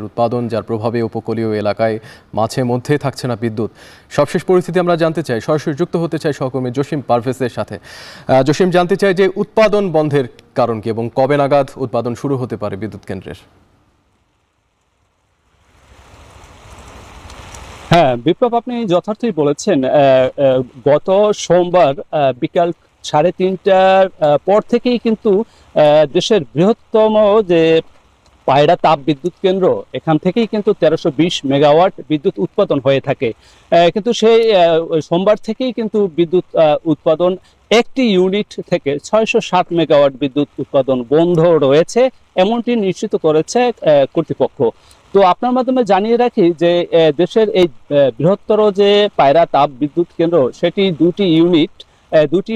উৎপাদন, যার প্রভাবে উপকূলীয় এলাকায় মাঝে মধ্যে থাকছে না বিদ্যুৎ। সবশেষ পরিস্থিতি আমরা জানতে চাই, সরাসরি যুক্ত হতে চাই সহকর্মী জসিম পারভেজের সাথে। জসিম, জানতে চাই যে উৎপাদন বন্ধের কারণ কি এবং কবে নাগাদ উৎপাদন শুরু হতে পারে বিদ্যুৎ কেন্দ্রের? হ্যাঁ বিপ্লব, আপনি যথার্থই বলেছেন। গত সোমবার বিকাল 3:30টার পর থেকেই কিন্তু দেশের বৃহত্তম যে পায়রা তাপ বিদ্যুৎ কেন্দ্র, এখান থেকেই কিন্তু 1320 মেগাওয়াট বিদ্যুৎ উৎপাদন হয়ে থাকে। কিন্তু সেই সোমবার থেকেই কিন্তু বিদ্যুৎ উৎপাদন একটি ইউনিট থেকে 660 মেগাওয়াট বিদ্যুৎ উৎপাদন বন্ধ রয়েছে, এমনটি নিশ্চিত করেছে কর্তৃপক্ষ। তো আপনার মাধ্যমে জানিয়ে রাখি যে দেশের এই বৃহত্তর যে পায়রা তাপ বিদ্যুৎ কেন্দ্র, সেটি দুটি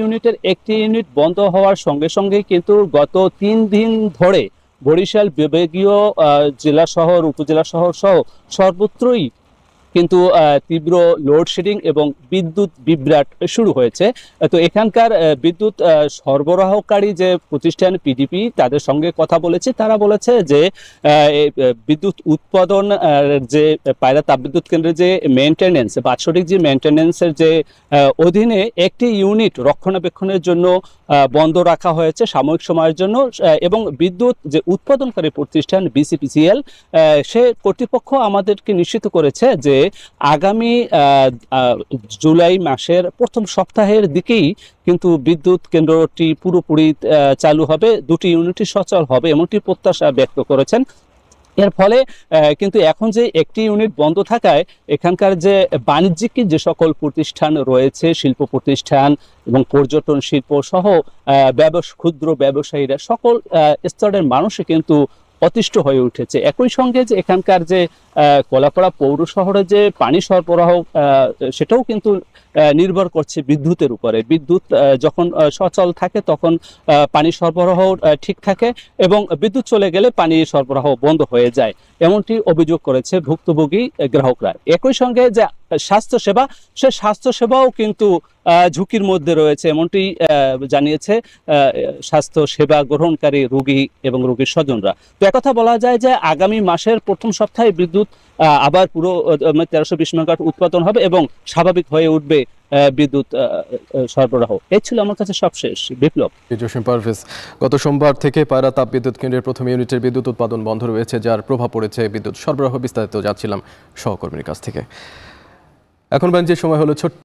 ইউনিটের একটি ইউনিট বন্ধ হওয়ার সঙ্গে সঙ্গেই কিন্তু গত 3 দিন ধরে বরিশাল বিভাগীয় জেলা শহর, উপজেলা শহর সহ সর্বত্রই কিন্তু তীব্র লোডশেডিং এবং বিদ্যুৎ বিভ্রাট শুরু হয়েছে। তো এখানকার বিদ্যুৎ সরবরাহকারী যে প্রতিষ্ঠান পিডিপি, তাদের সঙ্গে কথা বলেছে, তারা বলেছে যে বিদ্যুৎ উৎপাদন যে পায়রা তাপবিদ্যুৎ কেন্দ্রের যে মেনটেন্যান্স, বাৎসরিক যে মেনটেন্যান্সের যে অধীনে একটি ইউনিট রক্ষণাবেক্ষণের জন্য বন্ধ রাখা হয়েছে সাময়িক সময়ের জন্য, এবং বিদ্যুৎ যে উৎপাদনকারী প্রতিষ্ঠান বিসিপিসিএল, সে কর্তৃপক্ষ আমাদেরকে নিশ্চিত করেছে যে আগামী জুলাই মাসের প্রথম সপ্তাহের দিকেই কিন্তু বিদ্যুৎ কেন্দ্রটি পুরোপুরি চালু হবে, দুটি ইউনিটই সচল হবে, এমনটি প্রত্যাশা ব্যক্ত করেছেন। এর ফলে কিন্তু এখন যে একটি ইউনিট বন্ধ থাকায় এখানকার যে বাণিজ্যিক যে সকল প্রতিষ্ঠান রয়েছে, শিল্প প্রতিষ্ঠান এবং পর্যটন শিল্প সহ ক্ষুদ্র ব্যবসায়ীরা, সকল স্তরের মানুষই কিন্তু অতিষ্ঠ হয়ে উঠেছে। একই সঙ্গে যে এখানকার যে কলাপাড়া পৌর শহরে যে পানি সরবরাহ, সেটাও কিন্তু নির্ভর করছে বিদ্যুতের উপরে। বিদ্যুৎ যখন সচল থাকে তখন পানি সরবরাহ ঠিক থাকে, এবং বিদ্যুৎ চলে গেলে পানি সরবরাহ বন্ধ হয়ে যায়, এমনটি অভিযোগ করেছে ভুক্তভোগী গ্রাহকরা। একই সঙ্গে যে স্বাস্থ্যসেবা, সে স্বাস্থ্যসেবাও কিন্তু ঝুঁকির মধ্যে রয়েছে, এমনটি জানিয়েছে স্বাস্থ্য সেবা গ্রহণকারী রোগী এবং রোগীর স্বজনরা। তো একথা বলা যায় যে আগামী মাসের প্রথম সপ্তাহে বিদ্যুৎ আবার পুরো 1320 মেগাওয়াট উৎপাদন হবে এবং স্বাভাবিক হয়ে উঠবে বিদ্যুৎ সরবরাহ। এই ছিল আমার কাছে সবশেষ। বিপ্লব। জসিম পারভেজ, গত সোমবার থেকে পায়রা তাপ বিদ্যুৎ কেন্দ্রের প্রথম ইউনিটের বিদ্যুৎ উৎপাদন বন্ধ রয়েছে, যার প্রভাব পড়েছে বিদ্যুৎ সরবরাহ। বিস্তারিত যাচ্ছিলাম সহকর্মীর কাছ থেকে। এখন বাঞ্চের সময় হলো ছোট্ট